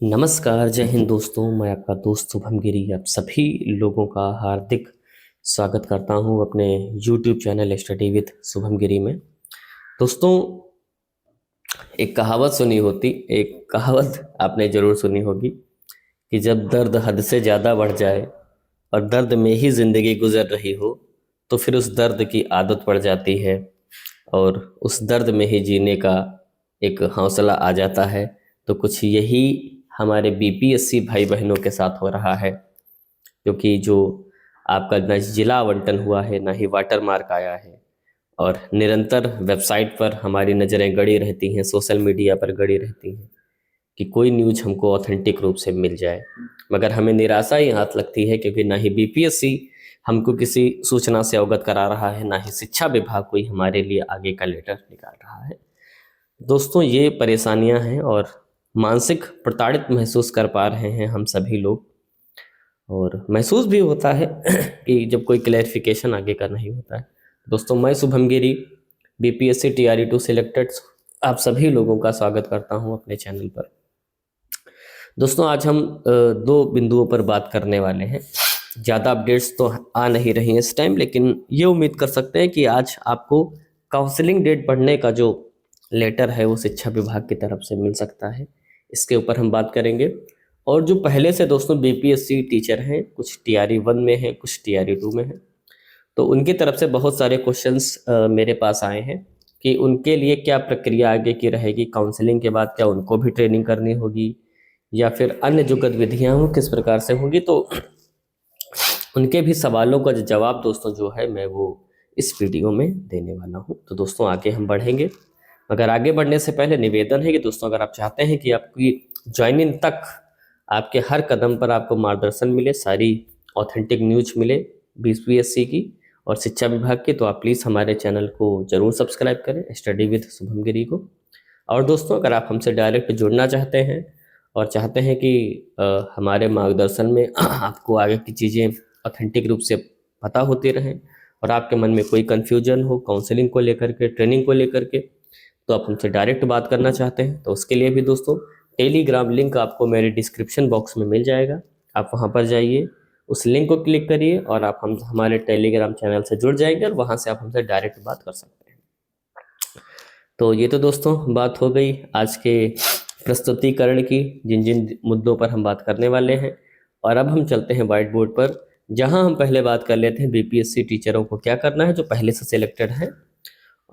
नमस्कार, जय हिंद दोस्तों। मैं आपका दोस्त शुभम गिरी आप सभी लोगों का हार्दिक स्वागत करता हूं अपने YouTube channel study with Shubham Giri में। दोस्तों, एक कहावत आपने ज़रूर सुनी होगी कि जब दर्द हद से ज़्यादा बढ़ जाए और दर्द में ही ज़िंदगी गुजर रही हो तो फिर उस दर्द की आदत पड़ जाती है और उस दर्द में ही जीने का एक हौसला आ जाता है। तो कुछ यही हमारे बीपीएससी भाई बहनों के साथ हो रहा है, क्योंकि जो आपका ना जिला आवंटन हुआ है ना ही वाटर मार्क आया है और निरंतर वेबसाइट पर हमारी नज़रें गड़ी रहती हैं, सोशल मीडिया पर गड़ी रहती हैं कि कोई न्यूज हमको ऑथेंटिक रूप से मिल जाए। मगर हमें निराशा ही हाथ लगती है, क्योंकि ना ही बीपीएससी हमको किसी सूचना से अवगत करा रहा है, ना ही शिक्षा विभाग कोई हमारे लिए आगे का लेटर निकाल रहा है। दोस्तों, ये परेशानियां हैं और मानसिक प्रताड़ित महसूस कर पा रहे हैं हम सभी लोग, और महसूस भी होता है कि जब कोई क्लैरिफिकेशन आगे का नहीं होता है। दोस्तों, मैं शुभम गिरी बीपीएससी टीआरई 2 सिलेक्टेड आप सभी लोगों का स्वागत करता हूं अपने चैनल पर। दोस्तों, आज हम दो बिंदुओं पर बात करने वाले हैं। ज़्यादा अपडेट्स तो आ नहीं रही हैं इस टाइम, लेकिन ये उम्मीद कर सकते हैं कि आज आपको काउंसलिंग डेट बढ़ने का जो लेटर है वो शिक्षा विभाग की तरफ से मिल सकता है। इसके ऊपर हम बात करेंगे। और जो पहले से दोस्तों बीपीएससी टीचर हैं, कुछ टीआरई 1 में हैं, कुछ टीआरई 2 में हैं, तो उनकी तरफ से बहुत सारे क्वेश्चंस मेरे पास आए हैं कि उनके लिए क्या प्रक्रिया आगे की रहेगी, काउंसलिंग के बाद क्या उनको भी ट्रेनिंग करनी होगी या फिर अन्य जो गतिविधियां हों किस प्रकार से होंगी। तो उनके भी सवालों का जवाब दोस्तों जो है मैं वो इस वीडियो में देने वाला हूं। तो दोस्तों, आगे हम बढ़ेंगे, मगर आगे बढ़ने से पहले निवेदन है कि दोस्तों, अगर आप चाहते हैं कि आपकी ज्वाइनिंग तक आपके हर कदम पर आपको मार्गदर्शन मिले, सारी ऑथेंटिक न्यूज मिले बीपीएससी की और शिक्षा विभाग की, तो आप प्लीज़ हमारे चैनल को ज़रूर सब्सक्राइब करें, स्टडी विद शुभम गिरी को। और दोस्तों, अगर आप हमसे डायरेक्ट जुड़ना चाहते हैं और चाहते हैं कि हमारे मार्गदर्शन में आपको आगे की चीज़ें ऑथेंटिक रूप से पता होती रहें और आपके मन में कोई कन्फ्यूजन हो काउंसलिंग को लेकर के, ट्रेनिंग को लेकर के, तो आप हमसे डायरेक्ट बात करना चाहते हैं, तो उसके लिए भी दोस्तों टेलीग्राम लिंक आपको मेरे डिस्क्रिप्शन बॉक्स में मिल जाएगा। आप वहां पर जाइए, उस लिंक को क्लिक करिए और आप हम हमारे टेलीग्राम चैनल से जुड़ जाएंगे और वहां से आप हमसे डायरेक्ट बात कर सकते हैं। तो ये तो दोस्तों बात हो गई आज के प्रस्तुतिकरण की, जिन जिन मुद्दों पर हम बात करने वाले हैं। और अब हम चलते हैं व्हाइट बोर्ड पर, जहां हम पहले बात कर लेते हैं बीपीएससी टीचरों को क्या करना है जो पहले से सिलेक्टेड हैं,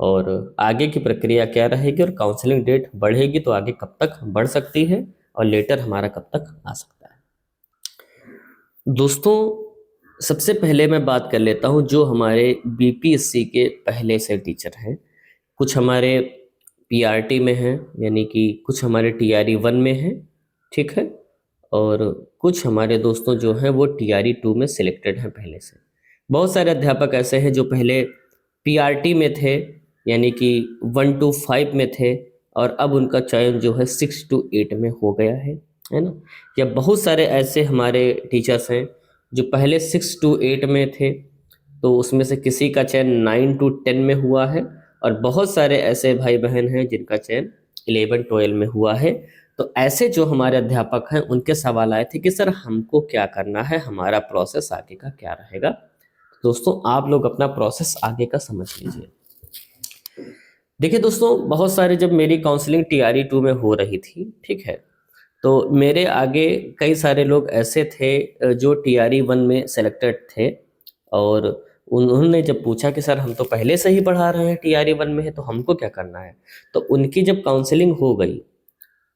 और आगे की प्रक्रिया क्या रहेगी, और काउंसलिंग डेट बढ़ेगी तो आगे कब तक बढ़ सकती है और लेटर हमारा कब तक आ सकता है। दोस्तों, सबसे पहले मैं बात कर लेता हूं जो हमारे बीपीएससी के पहले से टीचर हैं। कुछ हमारे पीआरटी में हैं, यानी कि कुछ हमारे टीआरई 1 में हैं, ठीक है, और कुछ हमारे दोस्तों जो हैं वो टीआरई 2 में सिलेक्टेड हैं पहले से। बहुत सारे अध्यापक ऐसे हैं जो पहले पीआरटी में थे, यानी कि 1 to 5 में थे, और अब उनका चयन जो है 6 to 8 में हो गया है ना। या बहुत सारे ऐसे हमारे टीचर्स हैं जो पहले 6 to 8 में थे, तो उसमें से किसी का चयन 9 to 10 में हुआ है, और बहुत सारे ऐसे भाई बहन हैं जिनका चयन 11-12 में हुआ है। तो ऐसे जो हमारे अध्यापक हैं उनके सवाल आए थे कि सर हमको क्या करना है, हमारा प्रोसेस आगे का क्या रहेगा। दोस्तों, आप लोग अपना प्रोसेस आगे का समझ लीजिए। देखिए दोस्तों, बहुत सारे जब मेरी काउंसलिंग टीआरई 2 में हो रही थी, ठीक है, तो मेरे आगे कई सारे लोग ऐसे थे जो टीआरई 1 में सेलेक्टेड थे, और उन्होंने जब पूछा कि सर हम तो पहले से ही पढ़ा रहे हैं, टीआरई 1 में है, तो हमको क्या करना है। तो उनकी जब काउंसलिंग हो गई,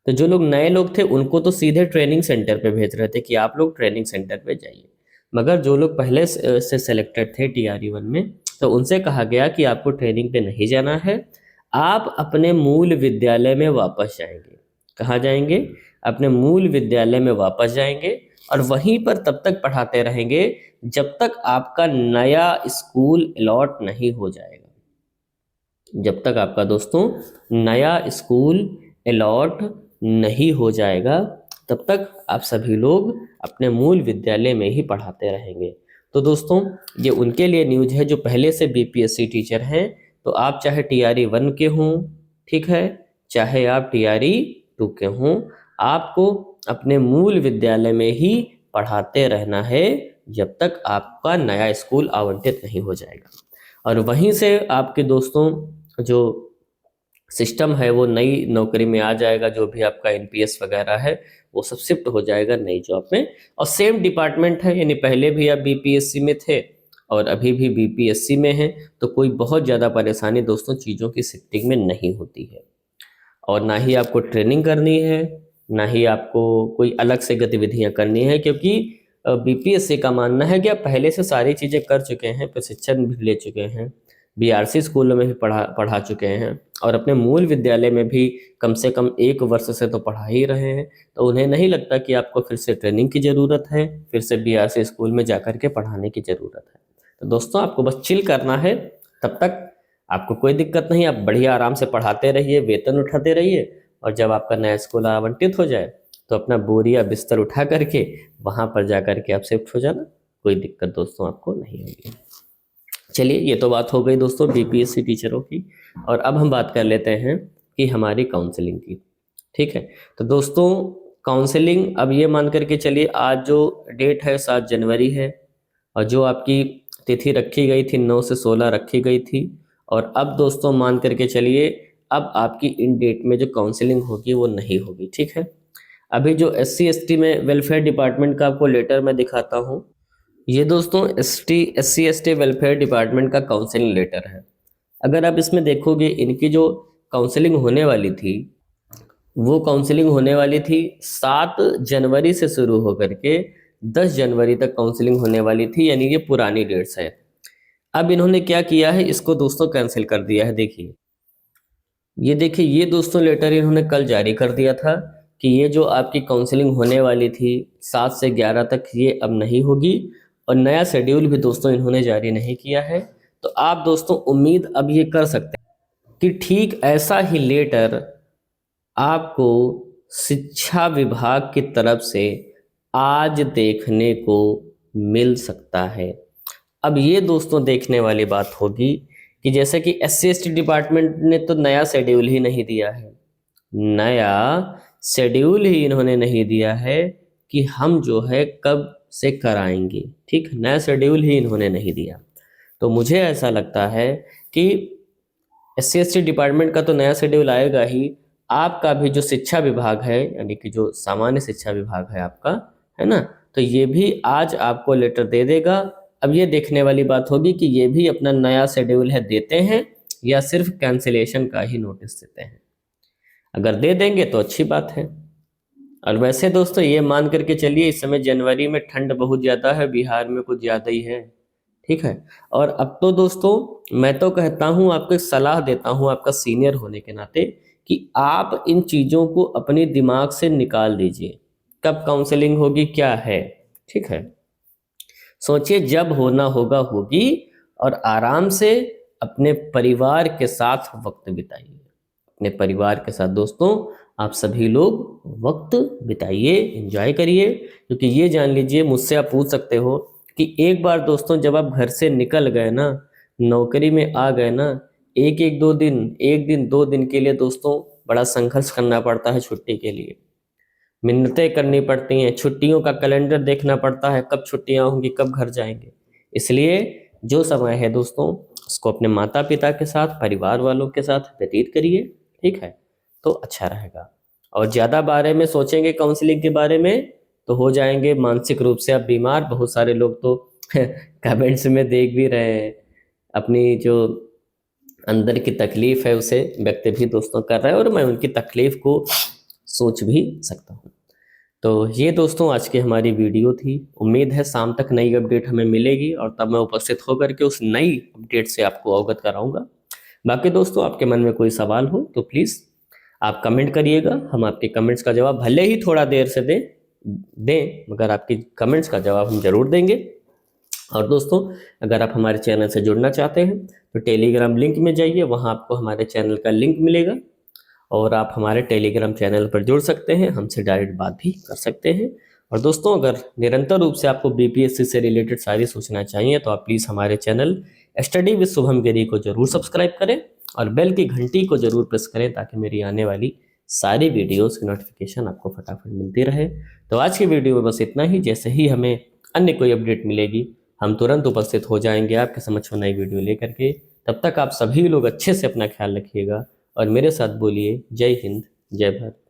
तो जो लोग नए लोग थे उनको तो सीधे ट्रेनिंग सेंटर पे भेज रहे थे कि आप लोग ट्रेनिंग सेंटर पे जाइए। मगर जो लोग पहले से सेलेक्टेड थे टीआरई 1 में, तो उनसे कहा गया कि आपको ट्रेनिंग पे नहीं जाना है, आप अपने मूल विद्यालय में वापस जाएंगे। कहाँ जाएंगे? अपने मूल विद्यालय में वापस जाएंगे और वहीं पर तब तक पढ़ाते रहेंगे जब तक आपका नया स्कूल अलॉट नहीं हो जाएगा। जब तक आपका दोस्तों नया स्कूल अलॉट नहीं हो जाएगा, तब तक आप सभी लोग अपने मूल विद्यालय में ही पढ़ाते रहेंगे। तो दोस्तों, ये उनके लिए न्यूज है जो पहले से बीपीएससी टीचर हैं। तो आप चाहे टीआरई 1 के हों, ठीक है, चाहे आप टीआरई 2 के हों, आपको अपने मूल विद्यालय में ही पढ़ाते रहना है जब तक आपका नया स्कूल आवंटित नहीं हो जाएगा। और वहीं से आपके दोस्तों जो सिस्टम है वो नई नौकरी में आ जाएगा, जो भी आपका एनपीएस वगैरह है वो सब शिफ्ट हो जाएगा नई जॉब में। और सेम डिपार्टमेंट है, यानी पहले भी आप बीपीएससी में थे और अभी भी बीपीएससी में हैं, तो कोई बहुत ज़्यादा परेशानी दोस्तों चीज़ों की शिफ्टिंग में नहीं होती है। और ना ही आपको ट्रेनिंग करनी है, ना ही आपको कोई अलग से गतिविधियां करनी है, क्योंकि बीपीएससी का मानना है कि आप पहले से सारी चीज़ें कर चुके हैं, प्रशिक्षण भी ले चुके हैं, बीआरसी स्कूलों में भी पढ़ा चुके हैं और अपने मूल विद्यालय में भी कम से कम 1 वर्ष से तो पढ़ा ही रहे हैं। तो उन्हें नहीं लगता कि आपको फिर से ट्रेनिंग की ज़रूरत है, फिर से बीआरसी स्कूल में जाकर के पढ़ाने की ज़रूरत है। तो दोस्तों आपको बस चिल करना है, तब तक आपको कोई दिक्कत नहीं, आप बढ़िया आराम से पढ़ाते रहिए, वेतन उठाते रहिए, और जब आपका नया स्कूल आवंटित हो जाए तो अपना बोरिया बिस्तर उठा करके वहाँ पर जा करके आप शिफ्ट हो जाना, कोई दिक्कत दोस्तों आपको नहीं होगी। चलिए, ये तो बात हो गई दोस्तों बीपीएससी टीचरों की, और अब हम बात कर लेते हैं कि हमारी काउंसलिंग की। ठीक है, तो दोस्तों काउंसलिंग अब ये मान करके चलिए, आज जो डेट है 7 जनवरी है, और जो आपकी तिथि रखी गई थी 9 से 16 रखी गई थी, और अब दोस्तों मान करके चलिए अब आपकी इन डेट में जो काउंसलिंग होगी वो नहीं होगी। ठीक है, अभी जो एससी एसटी में वेलफेयर डिपार्टमेंट का आपको लेटर मैं दिखाता हूँ, ये दोस्तों एससी एसटी वेलफेयर डिपार्टमेंट का काउंसलिंग लेटर है। अगर आप इसमें देखोगे, इनकी जो काउंसलिंग होने वाली थी वो काउंसलिंग होने वाली थी 7 जनवरी से शुरू होकर के 10 जनवरी तक काउंसलिंग होने वाली थी, यानी ये पुरानी डेट्स है। अब इन्होंने क्या किया है, इसको दोस्तों कैंसिल कर दिया है। देखिए, ये देखिए, ये दोस्तों लेटर इन्होंने कल जारी कर दिया था कि ये जो आपकी काउंसलिंग होने वाली थी 7 से 11 तक, ये अब नहीं होगी, और नया शेड्यूल भी दोस्तों इन्होंने जारी नहीं किया है। तो आप दोस्तों उम्मीद अब ये कर सकते हैं कि ठीक ऐसा ही लेटर आपको शिक्षा विभाग की तरफ से आज देखने को मिल सकता है। अब ये दोस्तों देखने वाली बात होगी कि जैसे कि एससी एसटी डिपार्टमेंट ने तो नया शेड्यूल ही नहीं दिया है, नया शेड्यूल ही इन्होंने नहीं दिया है कि हम जो है कब से कराएंगे। ठीक, नया शेड्यूल ही इन्होंने नहीं दिया। तो मुझे ऐसा लगता है कि एससी एसटी डिपार्टमेंट का तो नया शेड्यूल आएगा ही, आपका भी जो शिक्षा विभाग है, यानी कि जो सामान्य शिक्षा विभाग है आपका, है ना, तो ये भी आज आपको लेटर दे देगा। अब ये देखने वाली बात होगी कि ये भी अपना नया शेड्यूल है देते हैं या सिर्फ कैंसिलेशन का ही नोटिस देते हैं। अगर दे देंगे तो अच्छी बात है। और वैसे दोस्तों ये मान करके चलिए, इस समय जनवरी में ठंड बहुत ज़्यादा है, बिहार में कुछ ज़्यादा ही है। ठीक है, और अब तो दोस्तों मैं तो कहता हूँ, आपको एक सलाह देता हूँ आपका सीनियर होने के नाते, कि आप इन चीज़ों को अपने दिमाग से निकाल दीजिए, कब काउंसलिंग होगी क्या है। ठीक है, सोचिए, जब होना होगा होगी, और आराम से अपने परिवार के साथ वक्त बिताइए। अपने परिवार के साथ दोस्तों आप सभी लोग वक्त बिताइए, एंजॉय करिए, क्योंकि ये जान लीजिए, मुझसे आप पूछ सकते हो कि एक बार दोस्तों जब आप घर से निकल गए ना, नौकरी में आ गए ना, एक दो दिन 2 दिन के लिए दोस्तों बड़ा संघर्ष करना पड़ता है छुट्टी के लिए, मिन्नतें करनी पड़ती हैं, छुट्टियों का कैलेंडर देखना पड़ता है, कब छुट्टियां होंगी, कब घर जाएंगे। इसलिए जो समय है दोस्तों उसको अपने माता पिता के साथ, परिवार वालों के साथ व्यतीत करिए। ठीक है, तो अच्छा रहेगा। और ज़्यादा बारे में सोचेंगे काउंसलिंग के बारे में तो हो जाएंगे मानसिक रूप से आप बीमार। बहुत सारे लोग तो कमेंट्स में देख भी रहे हैं, अपनी जो अंदर की तकलीफ़ है उसे व्यक्त भी दोस्तों कर रहे हैं, और मैं उनकी तकलीफ़ को सोच भी सकता हूँ। तो ये दोस्तों आज की हमारी वीडियो थी। उम्मीद है शाम तक नई अपडेट हमें मिलेगी, और तब मैं उपस्थित होकर के उस नई अपडेट से आपको अवगत कराऊंगा। बाकी दोस्तों आपके मन में कोई सवाल हो तो प्लीज़ आप कमेंट करिएगा, हम आपके कमेंट्स का जवाब भले ही थोड़ा देर से दें मगर आपकी कमेंट्स का जवाब हम जरूर देंगे। और दोस्तों अगर आप हमारे चैनल से जुड़ना चाहते हैं तो टेलीग्राम लिंक में जाइए, वहाँ आपको हमारे चैनल का लिंक मिलेगा, और आप हमारे टेलीग्राम चैनल पर जुड़ सकते हैं, हमसे डायरेक्ट बात भी कर सकते हैं। और दोस्तों अगर निरंतर रूप से आपको बीपीएससी से रिलेटेड सारी सूचना चाहिए तो आप प्लीज़ हमारे चैनल स्टडी विद शुभम गिरी को जरूर सब्सक्राइब करें, और बेल की घंटी को जरूर प्रेस करें, ताकि मेरी आने वाली सारी वीडियोस की नोटिफिकेशन आपको फटाफट मिलती रहे। तो आज की वीडियो में बस इतना ही। जैसे ही हमें अन्य कोई अपडेट मिलेगी हम तुरंत उपस्थित हो जाएंगे आपके समक्ष नई वीडियो लेकर के। तब तक आप सभी लोग अच्छे से अपना ख्याल रखिएगा और मेरे साथ बोलिए जय हिंद, जय भारत।